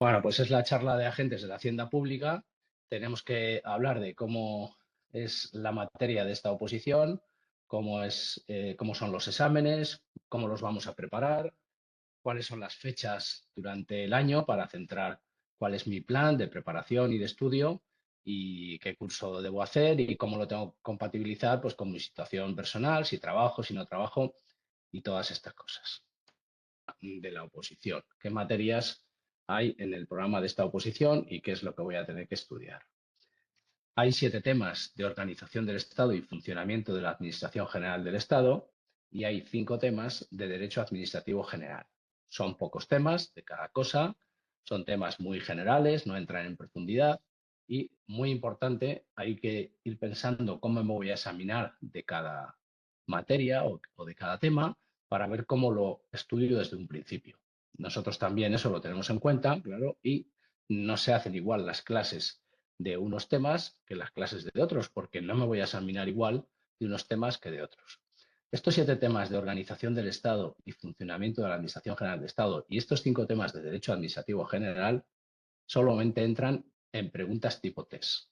Bueno, pues es la charla de agentes de la Hacienda Pública. Tenemos que hablar de cómo es la materia de esta oposición, cómo son los exámenes, cómo los vamos a preparar, cuáles son las fechas durante el año para centrar cuál es mi plan de preparación y de estudio y qué curso debo hacer y cómo lo tengo que compatibilizar pues, con mi situación personal, si trabajo, si no trabajo y todas estas cosas de la oposición. ¿Qué materias hay en el programa de esta oposición y qué es lo que voy a tener que estudiar? Hay 7 temas de organización del Estado y funcionamiento de la Administración General del Estado y hay 5 temas de Derecho Administrativo General. Son pocos temas de cada cosa, son temas muy generales, no entran en profundidad y, muy importante, hay que ir pensando cómo me voy a examinar de cada materia o de cada tema para ver cómo lo estudio desde un principio. Nosotros también eso lo tenemos en cuenta, claro, y no se hacen igual las clases de unos temas que las clases de otros, porque no me voy a examinar igual de unos temas que de otros. Estos 7 temas de organización del Estado y funcionamiento de la Administración General del Estado y estos 5 temas de Derecho Administrativo General solamente entran en preguntas tipo test.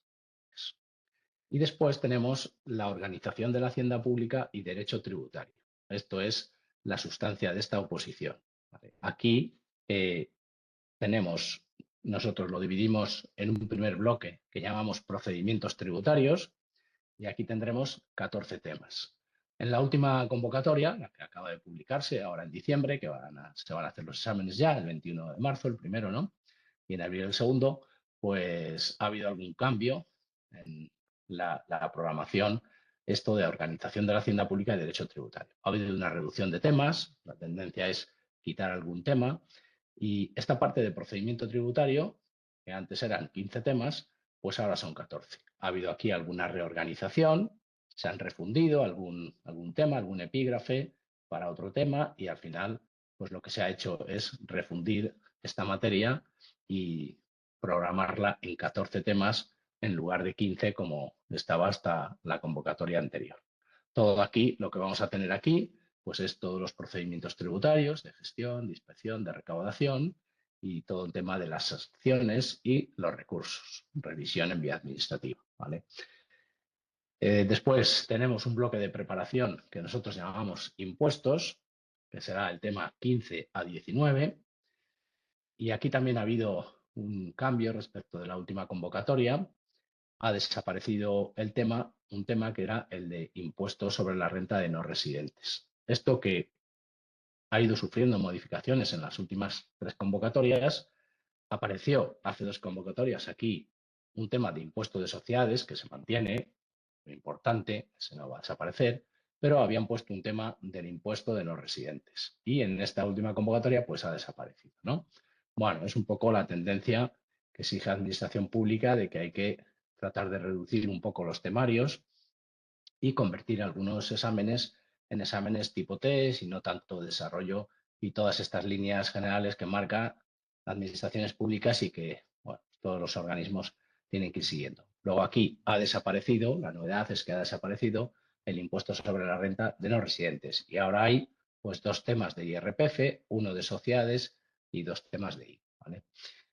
Y después tenemos la organización de la Hacienda Pública y Derecho Tributario. Esto es la sustancia de esta oposición. ¿Vale? Aquí nosotros lo dividimos en un primer bloque que llamamos procedimientos tributarios y aquí tendremos 14 temas. En la última convocatoria, la que acaba de publicarse ahora en diciembre, que se van a hacer los exámenes ya, el 21 de marzo, el primero, ¿no? Y en abril el segundo, pues ha habido algún cambio en la programación, esto de organización de la Hacienda Pública y Derecho Tributario. Ha habido una reducción de temas, la tendencia es quitar algún tema, y esta parte de procedimiento tributario, que antes eran 15 temas, pues ahora son 14. Ha habido aquí alguna reorganización, se han refundido algún tema, algún epígrafe para otro tema y al final, pues lo que se ha hecho es refundir esta materia y programarla en 14 temas en lugar de 15 como estaba hasta la convocatoria anterior. Todo aquí, lo que vamos a tener aquí, pues es todos los procedimientos tributarios de gestión, de inspección, de recaudación y todo el tema de las sanciones y los recursos, revisión en vía administrativa. ¿Vale? Después tenemos un bloque de preparación que nosotros llamamos impuestos, que será el tema 15 a 19. Y aquí también ha habido un cambio respecto de la última convocatoria. Ha desaparecido un tema que era el de impuestos sobre la renta de no residentes. Esto que ha ido sufriendo modificaciones en las últimas 3 convocatorias. Apareció hace 2 convocatorias aquí un tema de impuesto de sociedades que se mantiene, lo importante, ese no va a desaparecer, pero habían puesto un tema del impuesto de los residentes. Y en esta última convocatoria pues ha desaparecido, ¿no? Bueno, es un poco la tendencia que exige la Administración Pública de que hay que tratar de reducir un poco los temarios y convertir algunos exámenes en exámenes tipo test y no tanto desarrollo y todas estas líneas generales que marca administraciones públicas y que bueno, todos los organismos tienen que ir siguiendo. Luego aquí ha desaparecido, la novedad es que ha desaparecido el impuesto sobre la renta de no residentes y ahora hay pues 2 temas de IRPF, uno de sociedades y 2 temas de IVA. ¿Vale?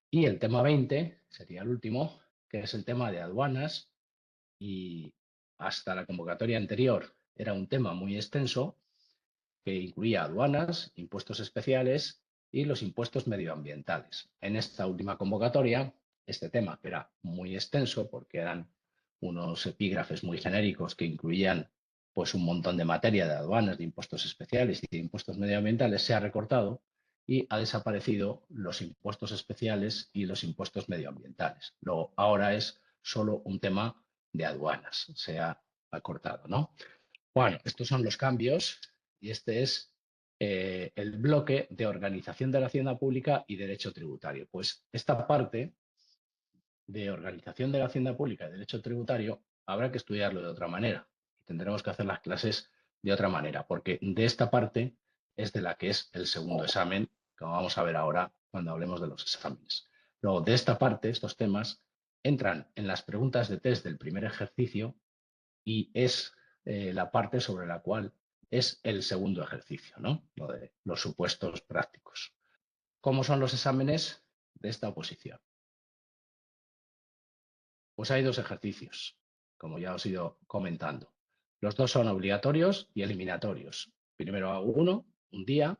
Y el tema 20 sería el último, que es el tema de aduanas y hasta la convocatoria anterior era un tema muy extenso que incluía aduanas, impuestos especiales y los impuestos medioambientales. En esta última convocatoria, este tema, que era muy extenso porque eran unos epígrafes muy genéricos que incluían pues un montón de materia de aduanas, de impuestos especiales y de impuestos medioambientales, se ha recortado y ha desaparecido los impuestos especiales y los impuestos medioambientales. Luego, ahora es solo un tema de aduanas, se ha acortado, ¿no? Bueno, estos son los cambios y este es el bloque de organización de la hacienda pública y derecho tributario. Pues esta parte de organización de la hacienda pública y derecho tributario habrá que estudiarlo de otra manera y tendremos que hacer las clases de otra manera, porque de esta parte es de la que es el segundo examen, como vamos a ver ahora cuando hablemos de los exámenes. Luego, de esta parte, estos temas entran en las preguntas de test del primer ejercicio y es la parte sobre la cual es el segundo ejercicio, ¿no? Lo de los supuestos prácticos. ¿Cómo son los exámenes de esta oposición. Pues hay dos ejercicios, como ya os he ido comentando. Los dos son obligatorios y eliminatorios. Primero hago uno, un día,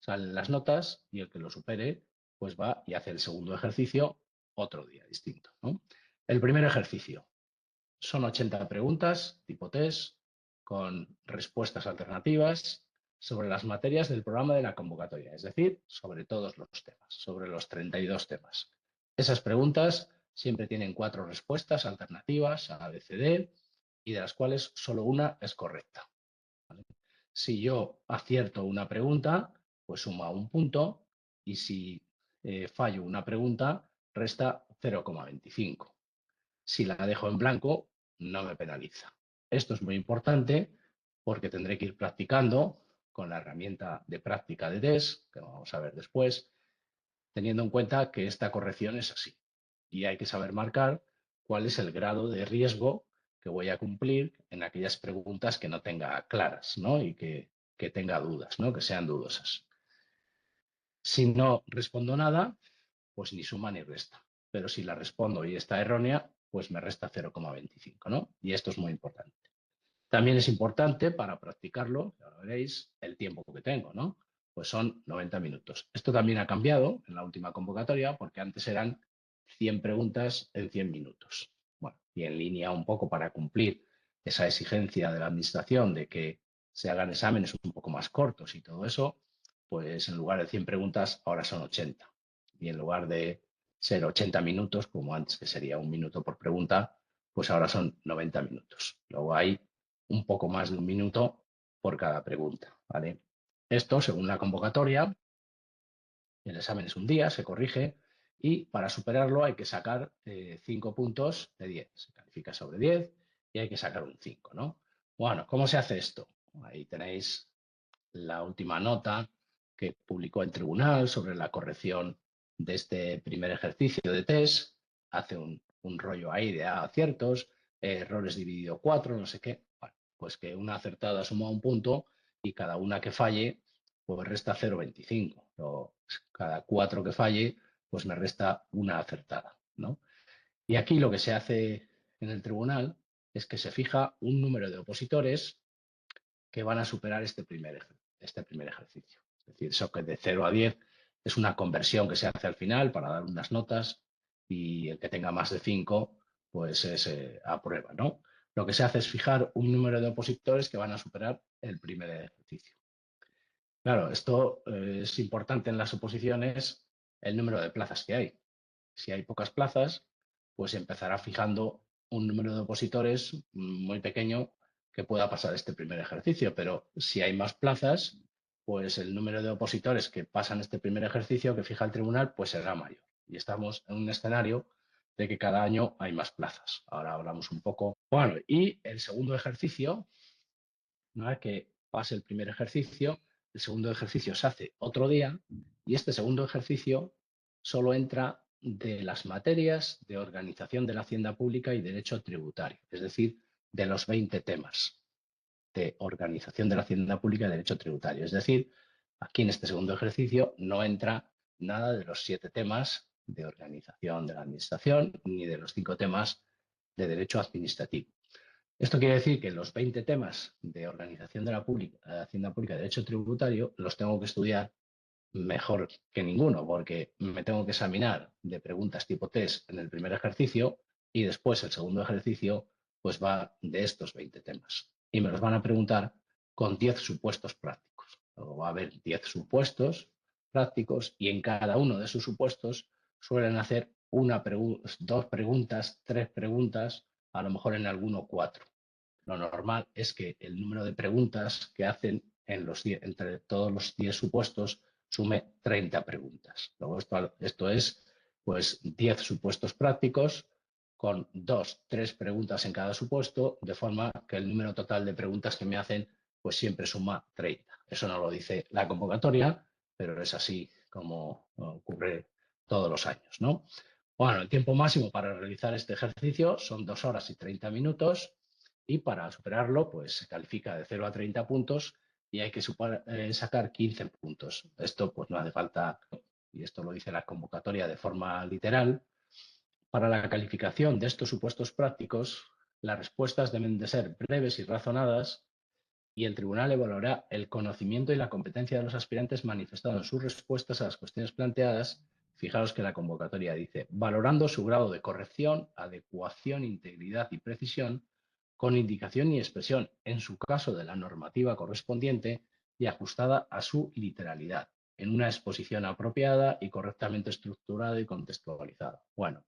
salen las notas y el que lo supere, pues va y hace el segundo ejercicio otro día distinto, ¿no? El primer ejercicio son 80 preguntas tipo test con respuestas alternativas sobre las materias del programa de la convocatoria, es decir, sobre todos los temas, sobre los 32 temas. Esas preguntas siempre tienen 4 respuestas alternativas a, B, C, D, y de las cuales solo una es correcta, ¿vale? Si yo acierto una pregunta, pues suma un punto, y si fallo una pregunta, resta 0,25. Si la dejo en blanco, no me penaliza. Esto es muy importante porque tendré que ir practicando con la herramienta de práctica de test, que vamos a ver después, teniendo en cuenta que esta corrección es así. Y hay que saber marcar cuál es el grado de riesgo que voy a cumplir en aquellas preguntas que no tenga claras, ¿no? Y que tenga dudas, ¿no? Que sean dudosas. Si no respondo nada, pues ni suma ni resta. Pero si la respondo y está errónea, pues me resta 0,25, ¿no? Y esto es muy importante. También es importante para practicarlo, ahora veréis, el tiempo que tengo, ¿no? Pues son 90 minutos. Esto también ha cambiado en la última convocatoria porque antes eran 100 preguntas en 100 minutos. Bueno, y en línea un poco para cumplir esa exigencia de la administración de que se hagan exámenes un poco más cortos y todo eso, pues en lugar de 100 preguntas ahora son 80. Y en lugar de ser 80 minutos, como antes que sería un minuto por pregunta, pues ahora son 90 minutos. Luego hay un poco más de un minuto por cada pregunta, ¿vale? Esto, según la convocatoria, el examen es un día, se corrige y para superarlo hay que sacar 5 puntos de 10. Se califica sobre 10 y hay que sacar un 5, ¿no? Bueno, ¿cómo se hace esto? Ahí tenéis la última nota que publicó el tribunal sobre la corrección de este primer ejercicio de test. Hace un rollo ahí de aciertos, errores dividido 4, no sé qué. Bueno, pues que una acertada suma un punto y cada una que falle, pues resta 0,25. O cada 4 que falle, pues me resta una acertada, ¿no? Y aquí lo que se hace en el tribunal es que se fija un número de opositores que van a superar este primer ejercicio. Es decir, eso que de 0 a 10 es una conversión que se hace al final para dar unas notas y el que tenga más de 5 pues es aprueba, ¿no? Lo que se hace es fijar un número de opositores que van a superar el primer ejercicio. Claro, esto es importante en las oposiciones, el número de plazas que hay. Si hay pocas plazas, pues empezará fijando un número de opositores muy pequeño que pueda pasar este primer ejercicio. Pero si hay más plazas, pues el número de opositores que pasan este primer ejercicio que fija el tribunal, pues será mayor. Y estamos en un escenario de que cada año hay más plazas. Ahora hablamos un poco. Bueno, y el segundo ejercicio, una vez que pase el primer ejercicio, el segundo ejercicio se hace otro día y este segundo ejercicio solo entra de las materias de organización de la hacienda pública y derecho tributario, es decir, de los 20 temas de organización de la hacienda pública y derecho tributario. Es decir, aquí en este segundo ejercicio no entra nada de los 7 temas de organización de la administración ni de los 5 temas de derecho administrativo. Esto quiere decir que los 20 temas de organización de la hacienda pública y derecho tributario los tengo que estudiar mejor que ninguno, porque me tengo que examinar de preguntas tipo test en el primer ejercicio y después el segundo ejercicio pues va de estos 20 temas. Y me los van a preguntar con 10 supuestos prácticos. Luego va a haber 10 supuestos prácticos y en cada uno de esos supuestos suelen hacer dos preguntas, 3 preguntas, a lo mejor en alguno 4. Lo normal es que el número de preguntas que hacen entre todos los 10 supuestos sume 30 preguntas. Luego esto es pues 10 supuestos prácticos con 2, 3 preguntas en cada supuesto, de forma que el número total de preguntas que me hacen pues siempre suma 30. Eso no lo dice la convocatoria, pero es así como ocurre todos los años, ¿no? Bueno, el tiempo máximo para realizar este ejercicio son 2 horas y 30 minutos y para superarlo pues se califica de 0 a 30 puntos y hay que sacar 15 puntos. Esto pues no hace falta y esto lo dice la convocatoria de forma literal, para la calificación de estos supuestos prácticos, las respuestas deben de ser breves y razonadas y el tribunal evaluará el conocimiento y la competencia de los aspirantes manifestado en sus respuestas a las cuestiones planteadas. Fijaros que la convocatoria dice, valorando su grado de corrección, adecuación, integridad y precisión, con indicación y expresión, en su caso de la normativa correspondiente y ajustada a su literalidad, en una exposición apropiada y correctamente estructurada y contextualizada. Bueno,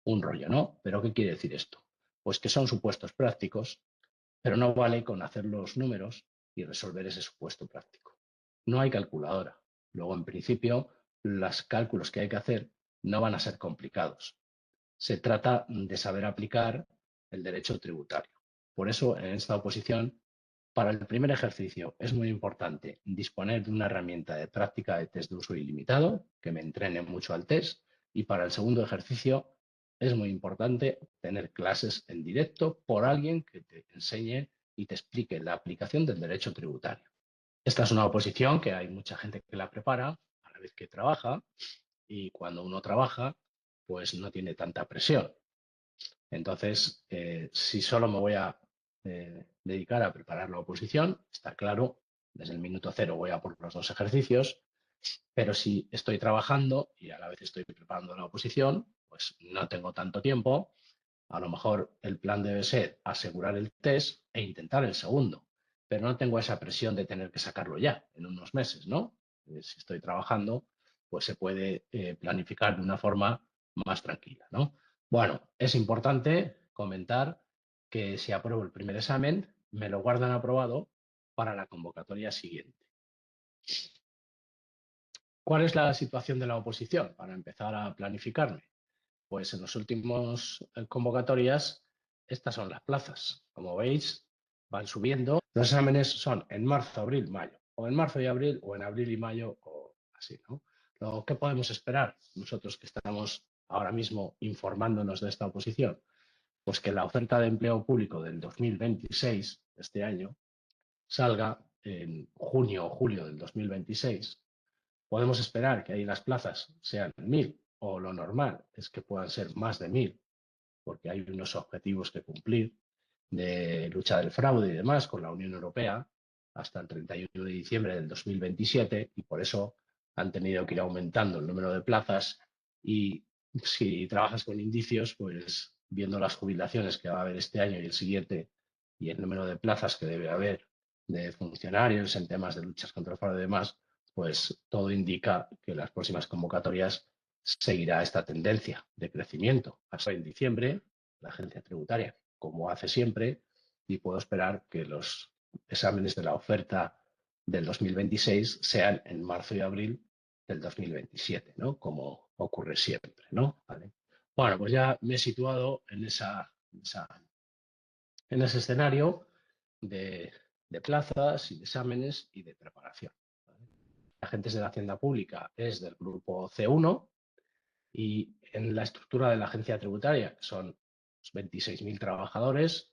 un rollo, ¿no? ¿Pero qué quiere decir esto? Pues que son supuestos prácticos, pero no vale con hacer los números y resolver ese supuesto práctico. No hay calculadora. Luego, en principio, los cálculos que hay que hacer no van a ser complicados. Se trata de saber aplicar el derecho tributario. Por eso, en esta oposición, para el primer ejercicio es muy importante disponer de una herramienta de práctica de test de uso ilimitado, que me entrene mucho al test, y para el segundo ejercicio es muy importante tener clases en directo por alguien que te enseñe y te explique la aplicación del derecho tributario. Esta es una oposición que hay mucha gente que la prepara a la vez que trabaja, y cuando uno trabaja, pues no tiene tanta presión. Entonces, si solo me voy a dedicar a preparar la oposición, está claro, desde el minuto cero voy a por los dos ejercicios, pero si estoy trabajando y a la vez estoy preparando la oposición, pues no tengo tanto tiempo. A lo mejor el plan debe ser asegurar el test e intentar el segundo, pero no tengo esa presión de tener que sacarlo ya, en unos meses, ¿no? Si estoy trabajando, pues se puede planificar de una forma más tranquila, ¿no? Bueno, es importante comentar que si apruebo el primer examen, me lo guardan aprobado para la convocatoria siguiente. ¿Cuál es la situación de la oposición? Para empezar a planificarme. Pues en los últimos convocatorias, estas son las plazas. Como veis, van subiendo. Los exámenes son en marzo, abril, mayo. O en marzo y abril, o en abril y mayo, o así, ¿no? ¿Qué podemos esperar nosotros que estamos ahora mismo informándonos de esta oposición? Pues que la oferta de empleo público del 2026, este año, salga en junio o julio del 2026. Podemos esperar que ahí las plazas sean 1.000 o lo normal es que puedan ser más de 1.000 porque hay unos objetivos que cumplir de lucha del fraude y demás con la Unión Europea hasta el 31 de diciembre del 2027 y por eso han tenido que ir aumentando el número de plazas y si trabajas con indicios, pues viendo las jubilaciones que va a haber este año y el siguiente y el número de plazas que debe haber de funcionarios en temas de luchas contra el fraude y demás, pues todo indica que las próximas convocatorias seguirá esta tendencia de crecimiento. Hasta en diciembre, la agencia tributaria, como hace siempre, y puedo esperar que los exámenes de la oferta del 2026 sean en marzo y abril del 2027, ¿no? Como ocurre siempre, ¿no? ¿Vale? Bueno, pues ya me he situado en ese escenario de plazas y de exámenes y de preparación. ¿Vale? Agentes de la Hacienda Pública es del grupo C1 y en la estructura de la agencia tributaria, que son 26.000 trabajadores,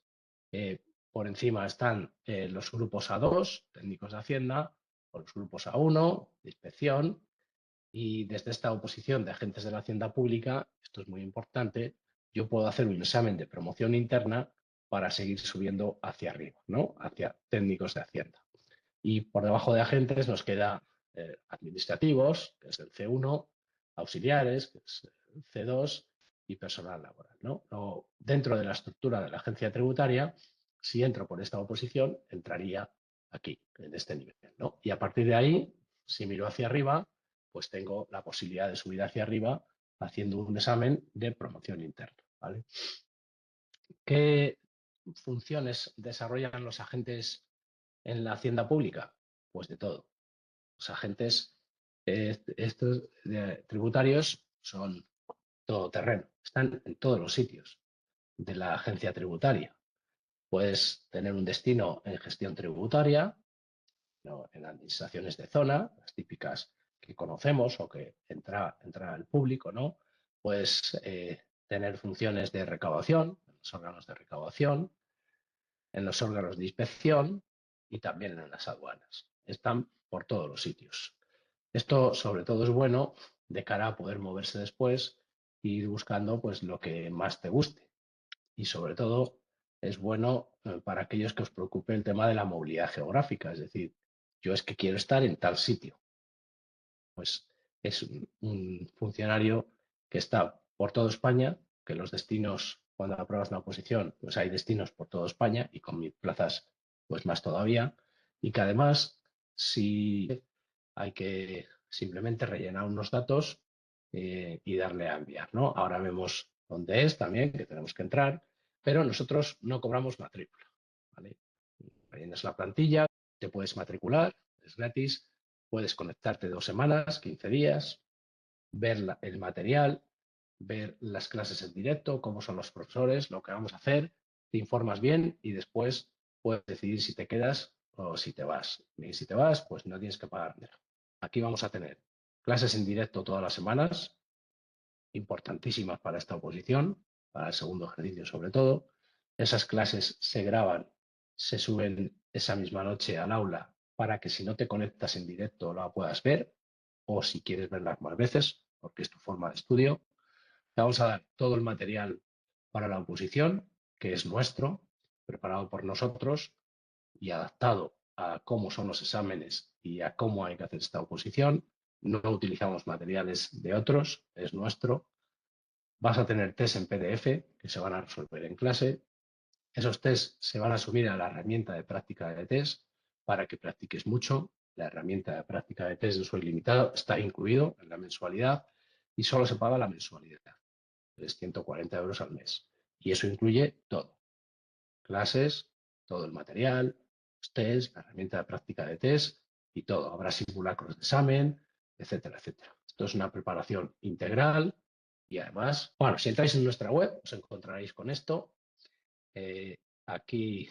por encima están los grupos A2, técnicos de Hacienda, o los grupos A1, de inspección, y desde esta oposición de agentes de la Hacienda Pública, esto es muy importante, yo puedo hacer un examen de promoción interna para seguir subiendo hacia arriba, ¿no? Hacia técnicos de Hacienda. Y por debajo de agentes nos queda administrativos, que es el C1, auxiliares, que es el C2, y personal laboral, ¿no? Dentro de la estructura de la agencia tributaria, si entro por esta oposición, entraría aquí, en este nivel, ¿no? Y a partir de ahí, si miro hacia arriba, pues tengo la posibilidad de subir hacia arriba haciendo un examen de promoción interna, ¿vale? ¿Qué funciones desarrollan los agentes en la hacienda pública? Pues de todo. Los agentes estos tributarios son todoterreno, están en todos los sitios de la agencia tributaria. Puedes tener un destino en gestión tributaria, ¿no? En administraciones de zona, las típicas que conocemos o que entra al público, ¿no? Puedes tener funciones de recaudación, en los órganos de recaudación, en los órganos de inspección y también en las aduanas. Están por todos los sitios. Esto, sobre todo, es bueno de cara a poder moverse después e ir buscando pues lo que más te guste. Y sobre todo es bueno para aquellos que os preocupe el tema de la movilidad geográfica, es decir, yo es que quiero estar en tal sitio. Pues es un funcionario que está por toda España, que los destinos, cuando apruebas una oposición, pues hay destinos por toda España y con 1000 plazas, pues más todavía, y que además, si hay que simplemente rellenar unos datos y darle a enviar, ¿no? Ahora vemos dónde es también, que tenemos que entrar, pero nosotros no cobramos matrícula, ¿vale? Rellenas la plantilla, te puedes matricular, es gratis, puedes conectarte 2 semanas, 15 días, ver el material, ver las clases en directo, cómo son los profesores, lo que vamos a hacer, te informas bien y después puedes decidir si te quedas o si te vas. Y si te vas, pues no tienes que pagar nada. Aquí vamos a tener clases en directo todas las semanas, importantísimas para esta oposición, para el segundo ejercicio sobre todo. Esas clases se graban, se suben esa misma noche al aula para que si no te conectas en directo la puedas ver o si quieres verlas más veces, porque es tu forma de estudio. Te vamos a dar todo el material para la oposición, que es nuestro, preparado por nosotros y adaptado a cómo son los exámenes y a cómo hay que hacer esta oposición. No utilizamos materiales de otros, es nuestro. Vas a tener test en PDF que se van a resolver en clase. Esos test se van a subir a la herramienta de práctica de test para que practiques mucho. La herramienta de práctica de test de uso ilimitado está incluido en la mensualidad y solo se paga la mensualidad. Es 140 euros al mes. Y eso incluye todo. Clases, todo el material, los test, la herramienta de práctica de test y todo. Habrá simulacros de examen, etcétera, etcétera. Esto es una preparación integral y además, bueno, si entráis en nuestra web os encontraréis con esto. Aquí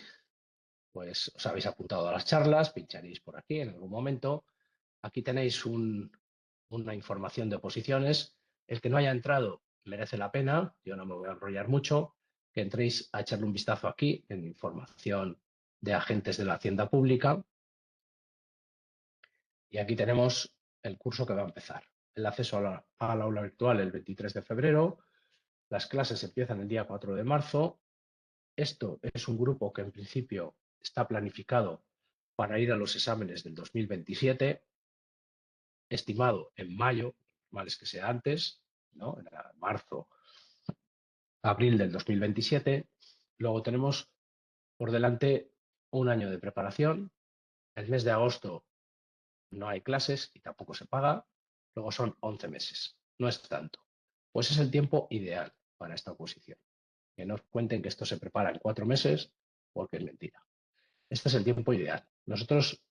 pues os habéis apuntado a las charlas, pincharéis por aquí en algún momento. Aquí tenéis una información de oposiciones. El que no haya entrado merece la pena, yo no me voy a enrollar mucho, que entréis a echarle un vistazo aquí en información de agentes de la Hacienda Pública. Y aquí tenemos el curso que va a empezar. El acceso al aula virtual el 23 de febrero. Las clases empiezan el día 4 de marzo. Esto es un grupo que en principio está planificado para ir a los exámenes del 2027, estimado en mayo, mal es que sea antes, ¿no? En marzo, abril del 2027. Luego tenemos por delante un año de preparación. El mes de agosto no hay clases y tampoco se paga. Luego son 11 meses. No es tanto. Pues es el tiempo ideal para esta oposición. Que no os cuenten que esto se prepara en 4 meses, porque es mentira. Este es el tiempo ideal. Nosotros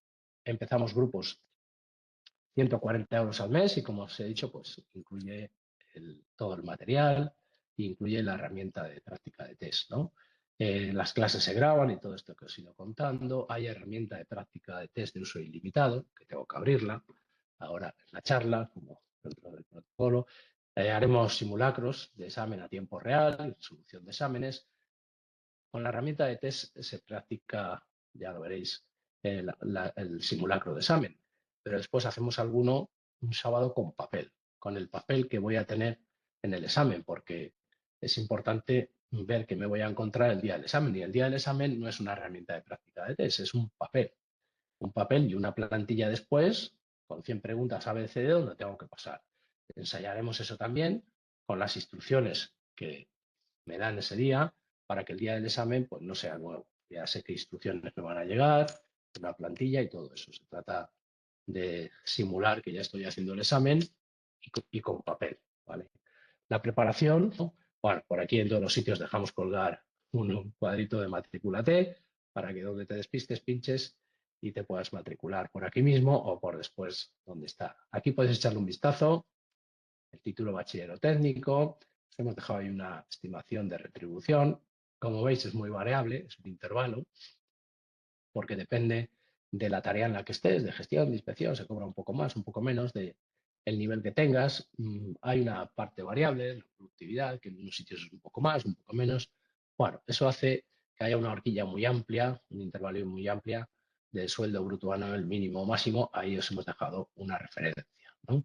empezamos grupos 140 euros al mes y como os he dicho, pues incluye todo el material e incluye la herramienta de práctica de test, ¿no? Las clases se graban y todo esto que os he ido contando. Hay herramienta de práctica de test de uso ilimitado, que tengo que abrirla ahora en la charla, como dentro del protocolo. Haremos simulacros de examen a tiempo real, solución de exámenes. Con la herramienta de test se practica, ya lo veréis, el simulacro de examen, pero después hacemos alguno un sábado con el papel que voy a tener en el examen, porque es importante ver que me voy a encontrar el día del examen. Y el día del examen no es una herramienta de práctica de test, es un papel y una plantilla después con 100 preguntas ABC donde tengo que pasar. Ensayaremos eso también con las instrucciones que me dan ese día para que el día del examen pues, no sea nuevo. Ya sé qué instrucciones me van a llegar, una plantilla y todo eso. Se trata de simular que ya estoy haciendo el examen y con papel. ¿Vale? La preparación, ¿no? Bueno, por aquí en todos los sitios dejamos colgar un cuadrito de matrículate para que donde te despistes pinches y te puedas matricular por aquí mismo o por después donde está. Aquí puedes echarle un vistazo, el título bachiller o técnico. Hemos dejado ahí una estimación de retribución. Como veis es muy variable, es un intervalo, porque depende de la tarea en la que estés, de gestión, de inspección, se cobra un poco más, un poco menos, de el nivel que tengas. Hay una parte variable, la productividad, que en unos sitios es un poco más, un poco menos. Bueno, eso hace que haya una horquilla muy amplia, un intervalo muy amplia del sueldo bruto anual mínimo o máximo. Ahí os hemos dejado una referencia, ¿no?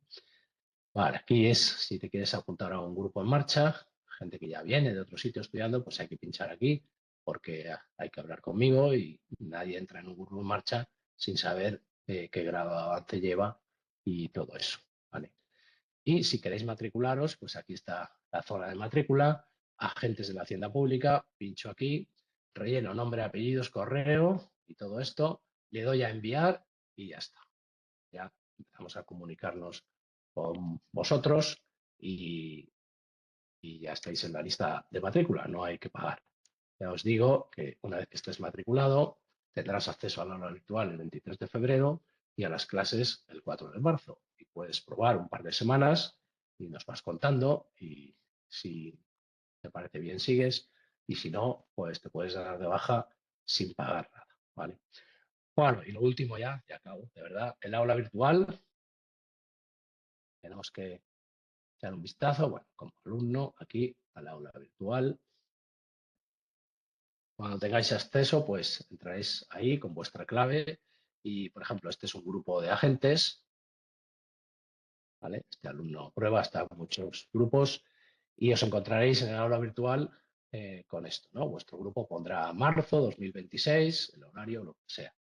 Vale, aquí es si te quieres apuntar a un grupo en marcha, gente que ya viene de otro sitio estudiando, pues hay que pinchar aquí porque hay que hablar conmigo y nadie entra en un grupo en marcha sin saber qué grado de avance lleva y todo eso. ¿Vale? Y si queréis matricularos, pues aquí está la zona de matrícula, agentes de la Hacienda Pública, pincho aquí, relleno nombre, apellidos, correo y todo esto, le doy a enviar y ya está. Ya empezamos a comunicarnos con vosotros y, y ya estáis en la lista de matrícula, no hay que pagar. Ya os digo que una vez que estés matriculado, tendrás acceso al aula virtual el 23 de febrero y a las clases el 4 de marzo. Y puedes probar un par de semanas y nos vas contando y si te parece bien sigues y si no, pues te puedes dar de baja sin pagar nada, ¿vale? Bueno, y lo último ya acabo, de verdad, el aula virtual, tenemos que echar un vistazo, bueno, como alumno aquí al aula virtual. Cuando tengáis acceso, pues entraréis ahí con vuestra clave y, por ejemplo, este es un grupo de agentes, ¿vale? Este alumno prueba, está en muchos grupos y os encontraréis en el aula virtual con esto, ¿no? Vuestro grupo pondrá marzo 2026, el horario, lo que sea.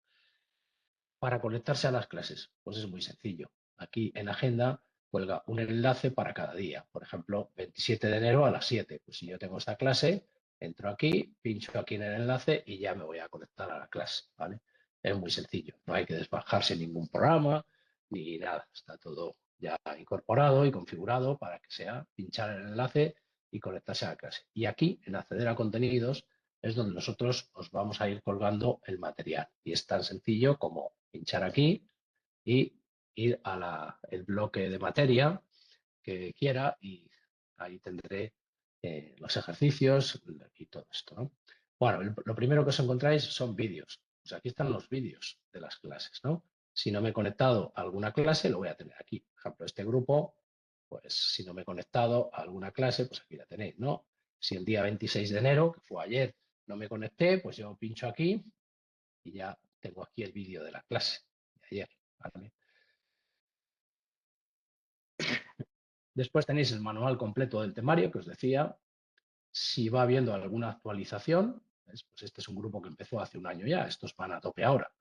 Para conectarse a las clases, pues es muy sencillo. Aquí en agenda cuelga un enlace para cada día. Por ejemplo, 27 de enero a las 7. Pues si yo tengo esta clase, entro aquí, pincho aquí en el enlace y ya me voy a conectar a la clase, ¿vale? Es muy sencillo. No hay que desbajarse ningún programa ni nada. Está todo ya incorporado y configurado para que sea pinchar el enlace y conectarse a la clase. Y aquí, en acceder a contenidos, es donde nosotros os vamos a ir colgando el material. Y es tan sencillo como pinchar aquí y ir a el bloque de materia que quiera y ahí tendré los ejercicios y todo esto, ¿no? Bueno, lo primero que os encontráis son vídeos. Pues aquí están los vídeos de las clases, ¿no? Si no me he conectado a alguna clase, lo voy a tener aquí. Por ejemplo, este grupo, pues si no me he conectado a alguna clase, pues aquí la tenéis, ¿no? Si el día 26 de enero, que fue ayer, no me conecté, pues yo pincho aquí y ya tengo aquí el vídeo de la clase de ayer, ¿vale? Después tenéis el manual completo del temario que os decía. Si va habiendo alguna actualización, ¿ves? Pues este es un grupo que empezó hace un año ya, estos van a tope ahora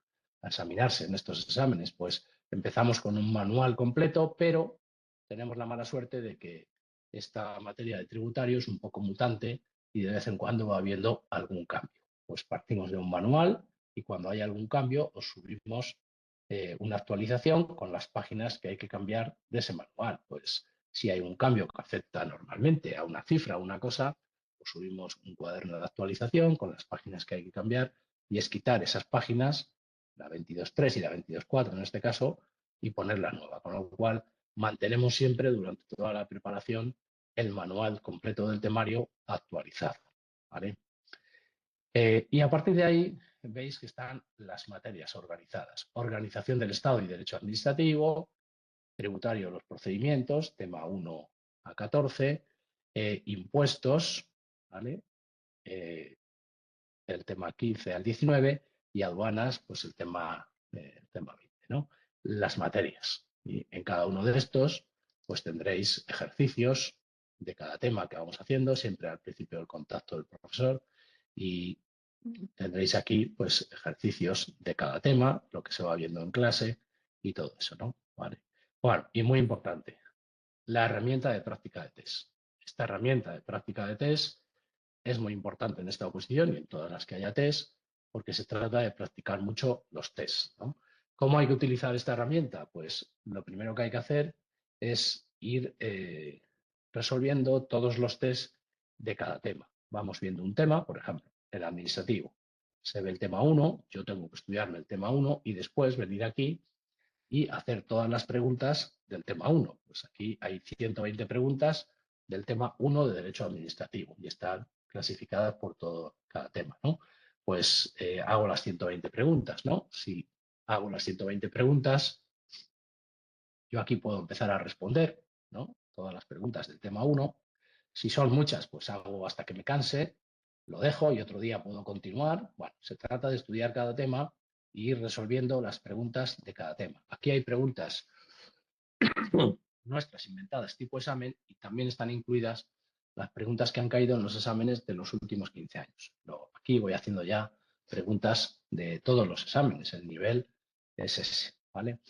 a examinarse en estos exámenes, pues empezamos con un manual completo, pero tenemos la mala suerte de que esta materia de tributario es un poco mutante y de vez en cuando va habiendo algún cambio. Pues partimos de un manual y cuando hay algún cambio os subimos una actualización con las páginas que hay que cambiar de ese manual. Pues si hay un cambio que afecta normalmente a una cifra o una cosa, pues subimos un cuaderno de actualización con las páginas que hay que cambiar y es quitar esas páginas, la 22.3 y la 22.4 en este caso, y poner la nueva. Con lo cual, mantenemos siempre durante toda la preparación el manual completo del temario actualizado. ¿Vale? Y a partir de ahí veis que están las materias organizadas. Organización del Estado y Derecho Administrativo, tributario, los procedimientos, tema 1 a 14, impuestos, ¿vale? El tema 15 al 19 y aduanas, pues el tema 20, ¿no? Las materias. Y en cada uno de estos, pues tendréis ejercicios de cada tema que vamos haciendo, siempre al principio del contacto del profesor, y tendréis aquí, pues, ejercicios de cada tema, lo que se va viendo en clase y todo eso, ¿no? Vale. Bueno, y muy importante, la herramienta de práctica de test. Esta herramienta de práctica de test es muy importante en esta oposición y en todas las que haya test, porque se trata de practicar mucho los tests, ¿no? ¿Cómo hay que utilizar esta herramienta? Pues lo primero que hay que hacer es ir resolviendo todos los tests de cada tema. Vamos viendo un tema, por ejemplo, el administrativo. Se ve el tema 1, yo tengo que estudiarme el tema 1 y después venir aquí y hacer todas las preguntas del tema 1. Pues aquí hay 120 preguntas del tema 1 de Derecho Administrativo y están clasificadas por todo cada tema, ¿no? Pues hago las 120 preguntas, ¿no? Si hago las 120 preguntas, yo aquí puedo empezar a responder, ¿no? Todas las preguntas del tema 1. Si son muchas, pues hago hasta que me canse, lo dejo y otro día puedo continuar. Bueno, se trata de estudiar cada tema y ir resolviendo las preguntas de cada tema. Aquí hay preguntas nuestras inventadas tipo examen y también están incluidas las preguntas que han caído en los exámenes de los últimos 15 años. Aquí voy haciendo ya preguntas de todos los exámenes, el nivel es ese, ¿vale?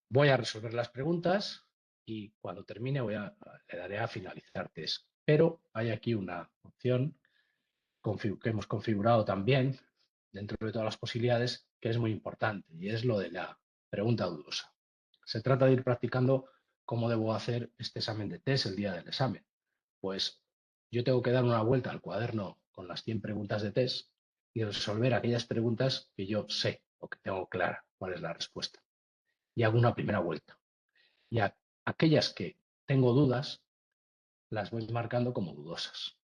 Voy a resolver las preguntas y cuando termine le daré a finalizar test. Pero hay aquí una opción que hemos configurado también dentro de todas las posibilidades que es muy importante y es lo de la pregunta dudosa. Se trata de ir practicando cómo debo hacer este examen de test el día del examen. Pues yo tengo que dar una vuelta al cuaderno con las 100 preguntas de test y resolver aquellas preguntas que yo sé o que tengo clara cuál es la respuesta. Y hago una primera vuelta. Y aquellas que tengo dudas, las voy marcando como dudosas.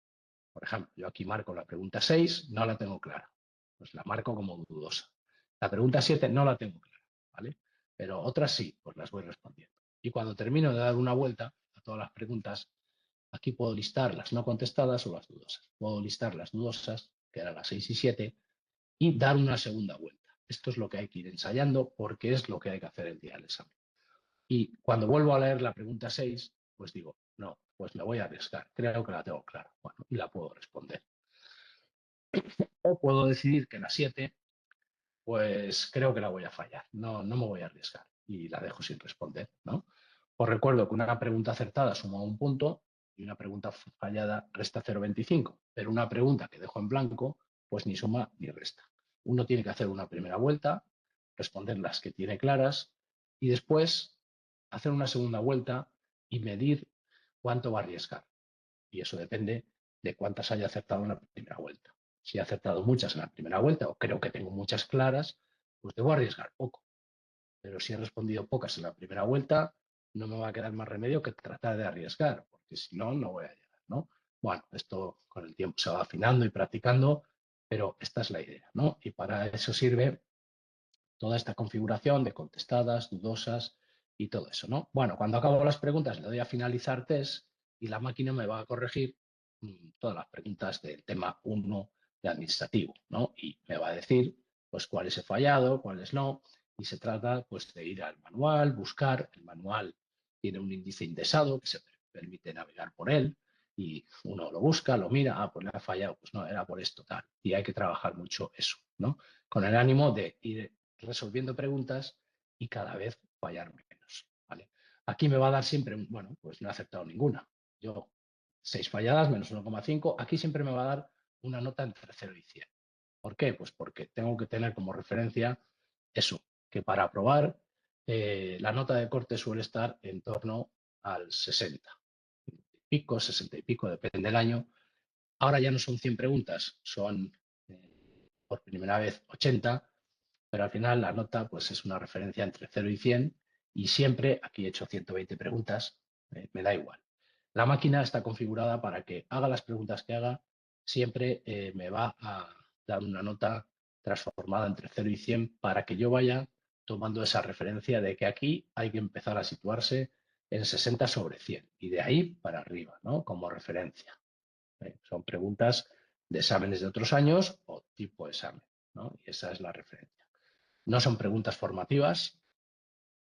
Por ejemplo, yo aquí marco la pregunta 6, no la tengo clara. Pues la marco como dudosa. La pregunta 7 no la tengo clara, ¿vale? Pero otras sí, pues las voy respondiendo. Y cuando termino de dar una vuelta a todas las preguntas, aquí puedo listar las no contestadas o las dudosas. Puedo listar las dudosas, que eran las 6 y 7, y dar una segunda vuelta. Esto es lo que hay que ir ensayando porque es lo que hay que hacer el día del examen. Y cuando vuelvo a leer la pregunta 6, pues digo, no, pues me voy a arriesgar. Creo que la tengo clara. Bueno, y la puedo responder. O puedo decidir que la 7, pues creo que la voy a fallar. No, no me voy a arriesgar y la dejo sin responder, ¿no? Os recuerdo que una pregunta acertada suma un punto y una pregunta fallada resta 0,25. Pero una pregunta que dejo en blanco, pues ni suma ni resta. Uno tiene que hacer una primera vuelta, responder las que tiene claras y después hacer una segunda vuelta y medir cuánto va a arriesgar. Y eso depende de cuántas haya acertado en la primera vuelta. Si he acertado muchas en la primera vuelta o creo que tengo muchas claras, pues debo arriesgar poco. Pero si he respondido pocas en la primera vuelta, no me va a quedar más remedio que tratar de arriesgar, porque si no, no voy a llegar, ¿no? Bueno, esto con el tiempo se va afinando y practicando, pero esta es la idea, ¿no? Y para eso sirve toda esta configuración de contestadas, dudosas y todo eso, ¿no? Bueno, cuando acabo las preguntas le doy a finalizar test y la máquina me va a corregir todas las preguntas del tema 1 de administrativo, ¿no? Y me va a decir, pues, cuáles he fallado, cuáles no, y se trata, pues, de ir al manual, buscar. El manual tiene un índice indexado que se permite navegar por él y uno lo busca, lo mira, pues le ha fallado, pues no, era por esto, tal. Y hay que trabajar mucho eso, ¿no? Con el ánimo de ir resolviendo preguntas y cada vez fallar menos, ¿vale? Aquí me va a dar siempre, bueno, pues no he aceptado ninguna. Yo, 6 falladas menos 1,5, aquí siempre me va a dar una nota entre 0 y 100. ¿Por qué? Pues porque tengo que tener como referencia eso, que para aprobar la nota de corte suele estar en torno al 60 y pico, 60 y pico, depende del año. Ahora ya no son 100 preguntas, son por primera vez 80, pero al final la nota pues es una referencia entre 0 y 100 y siempre, aquí he hecho 120 preguntas, me da igual. La máquina está configurada para que haga las preguntas que haga, siempre me va a dar una nota transformada entre 0 y 100 para que yo vaya tomando esa referencia de que aquí hay que empezar a situarse en 60 sobre 100 y de ahí para arriba, ¿no? Como referencia. Son preguntas de exámenes de otros años o tipo de examen, ¿no? Y esa es la referencia. No son preguntas formativas,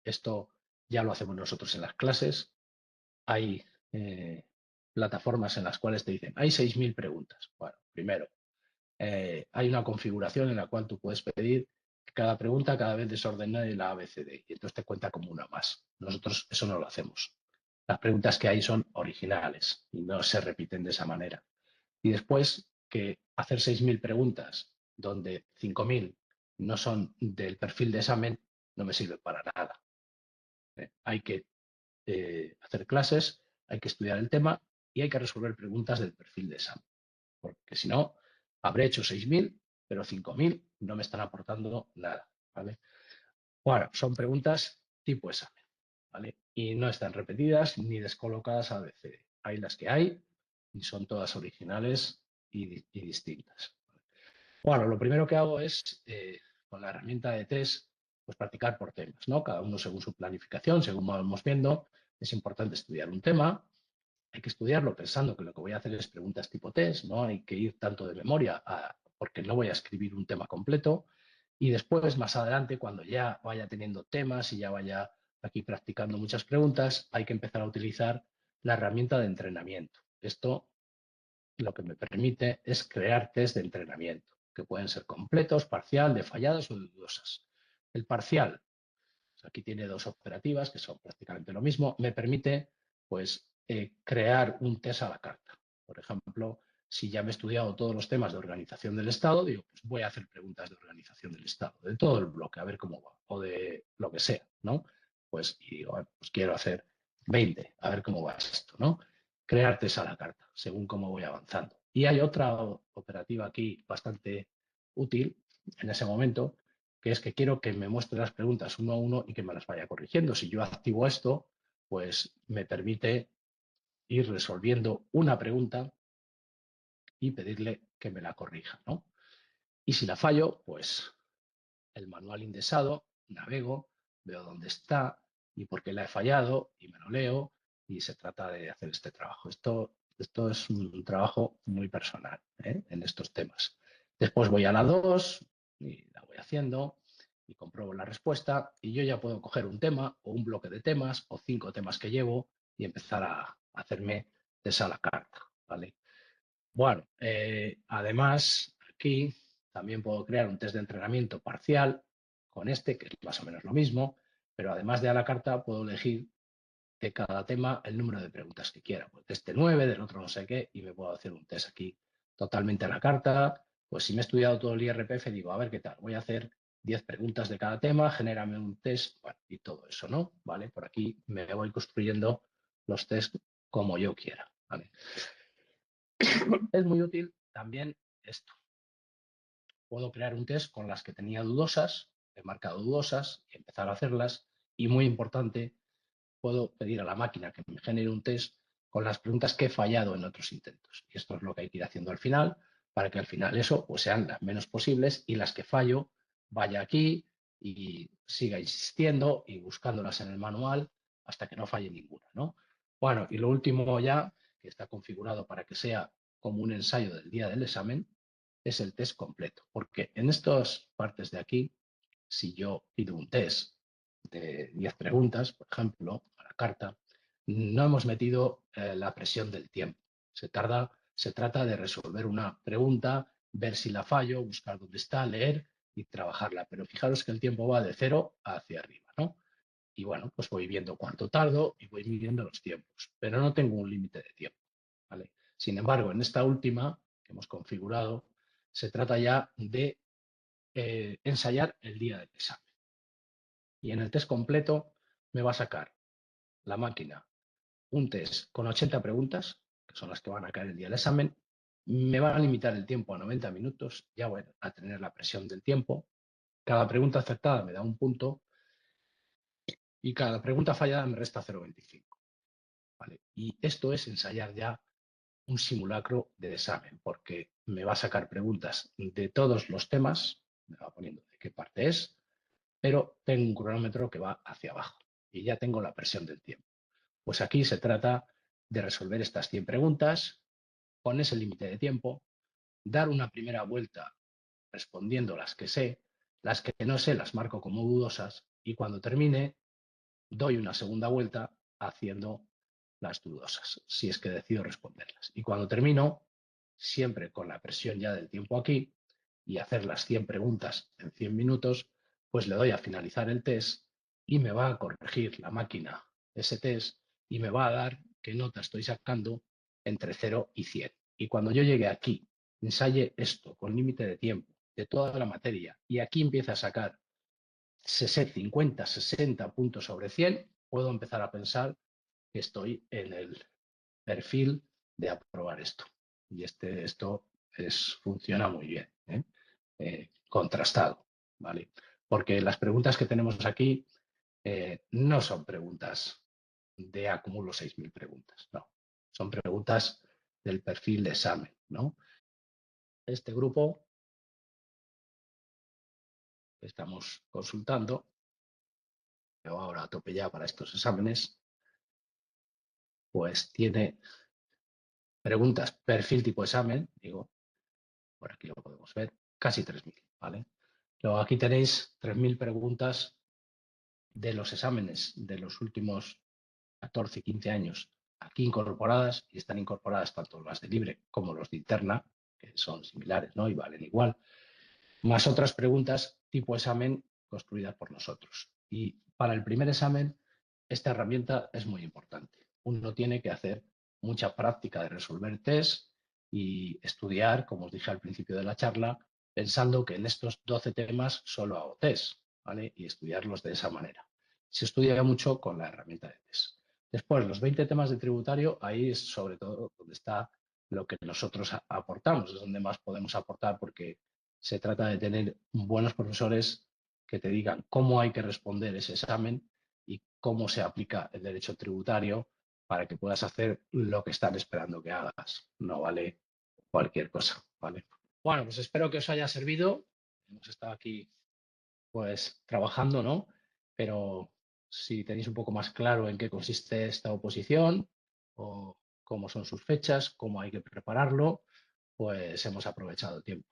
esto ya lo hacemos nosotros en las clases. Hay plataformas en las cuales te dicen, hay 6.000 preguntas. Bueno, primero, hay una configuración en la cual tú puedes pedir que cada pregunta cada vez desordene la ABCD y entonces te cuenta como una más. Nosotros eso no lo hacemos. Las preguntas que hay son originales y no se repiten de esa manera. Y después que hacer 6.000 preguntas donde 5.000 no son del perfil de examen no me sirve para nada. Hay que hacer clases, hay que estudiar el tema y hay que resolver preguntas del perfil de examen. Porque si no, habré hecho 6.000, pero 5.000 no me están aportando nada. ¿Vale? Bueno, son preguntas tipo examen. ¿Vale? Y no están repetidas ni descolocadas a ABCD. Hay las que hay y son todas originales y distintas. Bueno, lo primero que hago es, con la herramienta de test, pues practicar por temas, ¿no? Cada uno según su planificación, según vamos viendo, es importante estudiar un tema. Hay que estudiarlo pensando que lo que voy a hacer es preguntas tipo test, no hay que ir tanto de memoria porque no voy a escribir un tema completo. Y después, más adelante, cuando ya vaya teniendo temas y ya vaya aquí practicando muchas preguntas, hay que empezar a utilizar la herramienta de entrenamiento. Esto lo que me permite es crear test de entrenamiento, que pueden ser completos, parcial, de falladas o de dudosas. El parcial, pues aquí tiene dos operativas que son prácticamente lo mismo, me permite pues crear un test a la carta. Por ejemplo, si ya me he estudiado todos los temas de organización del Estado, digo, pues voy a hacer preguntas de organización del Estado, de todo el bloque, a ver cómo va, o de lo que sea, ¿no? Pues, y digo, pues quiero hacer 20, a ver cómo va esto, ¿no? Crear test a la carta, según cómo voy avanzando. Y hay otra operativa aquí bastante útil en ese momento, que es que quiero que me muestre las preguntas uno a uno y que me las vaya corrigiendo. Si yo activo esto, pues me permite ir resolviendo una pregunta y pedirle que me la corrija, ¿no? Y si la fallo, pues el manual indexado, navego, veo dónde está y por qué la he fallado y me lo leo y se trata de hacer este trabajo. Esto es un trabajo muy personal, ¿eh? En estos temas. Después voy a la 2 y la voy haciendo y compruebo la respuesta y yo ya puedo coger un tema o un bloque de temas o 5 temas que llevo y empezar a hacerme esa a la carta, ¿vale? Bueno, además aquí también puedo crear un test de entrenamiento parcial con este, que es más o menos lo mismo, pero además de a la carta puedo elegir de cada tema el número de preguntas que quiera. Pues de este 9, del otro no sé qué, y me puedo hacer un test aquí totalmente a la carta. Pues si me he estudiado todo el IRPF, digo, a ver qué tal, voy a hacer 10 preguntas de cada tema, genérame un test, bueno, y todo eso, ¿no? ¿Vale? Por aquí me voy construyendo los tests como yo quiera, ¿vale? Es muy útil también esto. Puedo crear un test con las que tenía dudosas, he marcado dudosas y empezar a hacerlas. Y muy importante, puedo pedir a la máquina que me genere un test con las preguntas que he fallado en otros intentos. Y esto es lo que hay que ir haciendo al final, para que al final eso pues, sean las menos posibles y las que fallo vaya aquí y siga insistiendo y buscándolas en el manual hasta que no falle ninguna, ¿no? Bueno, y lo último ya, que está configurado para que sea como un ensayo del día del examen, es el test completo. Porque en estas partes de aquí, si yo pido un test de 10 preguntas, por ejemplo, a la carta, no hemos metido la presión del tiempo. Se trata de resolver una pregunta, ver si la fallo, buscar dónde está, leer y trabajarla. Pero fijaros que el tiempo va de 0 hacia arriba, ¿no? Y bueno, pues voy viendo cuánto tardo y voy midiendo los tiempos, pero no tengo un límite de tiempo, ¿vale? Sin embargo, en esta última que hemos configurado, se trata ya de ensayar el día del examen. Y en el test completo me va a sacar la máquina un test con 80 preguntas, que son las que van a caer el día del examen. Me va a limitar el tiempo a 90 minutos, ya voy a tener la presión del tiempo. Cada pregunta acertada me da un punto y cada pregunta fallada me resta 0,25. ¿Vale? Y esto es ensayar ya un simulacro de examen, porque me va a sacar preguntas de todos los temas, me va poniendo de qué parte es, pero tengo un cronómetro que va hacia abajo y ya tengo la presión del tiempo. Pues aquí se trata de resolver estas 100 preguntas con ese límite de tiempo, dar una primera vuelta respondiendo las que no sé las marco como dudosas y cuando termine doy una segunda vuelta haciendo las dudosas, si es que decido responderlas. Y cuando termino, siempre con la presión ya del tiempo aquí y hacer las 100 preguntas en 100 minutos, pues le doy a finalizar el test y me va a corregir la máquina ese test y me va a dar qué nota estoy sacando entre 0 y 100. Y cuando yo llegue aquí, ensaye esto con límite de tiempo de toda la materia y aquí empieza a sacar 50, 60 puntos sobre 100, puedo empezar a pensar que estoy en el perfil de aprobar esto. Y esto funciona muy bien, ¿eh? Contrastado, ¿vale? Porque las preguntas que tenemos aquí no son preguntas de acumulo 6.000 preguntas, no. Son preguntas del perfil de examen, ¿no? Este grupo que estamos consultando, pero ahora a tope ya para estos exámenes, pues tiene preguntas perfil tipo examen, digo, por aquí lo podemos ver, casi 3.000, ¿vale? Luego aquí tenéis 3.000 preguntas de los exámenes de los últimos 14, 15 años aquí incorporadas, y están incorporadas tanto las de libre como los de interna, que son similares, ¿no? Y valen igual, más otras preguntas tipo examen construidas por nosotros. Y para el primer examen, esta herramienta es muy importante. Uno tiene que hacer mucha práctica de resolver test y estudiar, como os dije al principio de la charla, pensando que en estos 12 temas solo hago test, ¿vale? Y estudiarlos de esa manera. Se estudia mucho con la herramienta de test. Después, los 20 temas de tributario, ahí es sobre todo donde está lo que nosotros aportamos, es donde más podemos aportar, porque se trata de tener buenos profesores que te digan cómo hay que responder ese examen y cómo se aplica el derecho tributario para que puedas hacer lo que están esperando que hagas. No vale cualquier cosa, ¿vale? Bueno, pues espero que os haya servido. Hemos estado aquí pues trabajando, ¿no? Pero si tenéis un poco más claro en qué consiste esta oposición o cómo son sus fechas, cómo hay que prepararlo, pues hemos aprovechado el tiempo.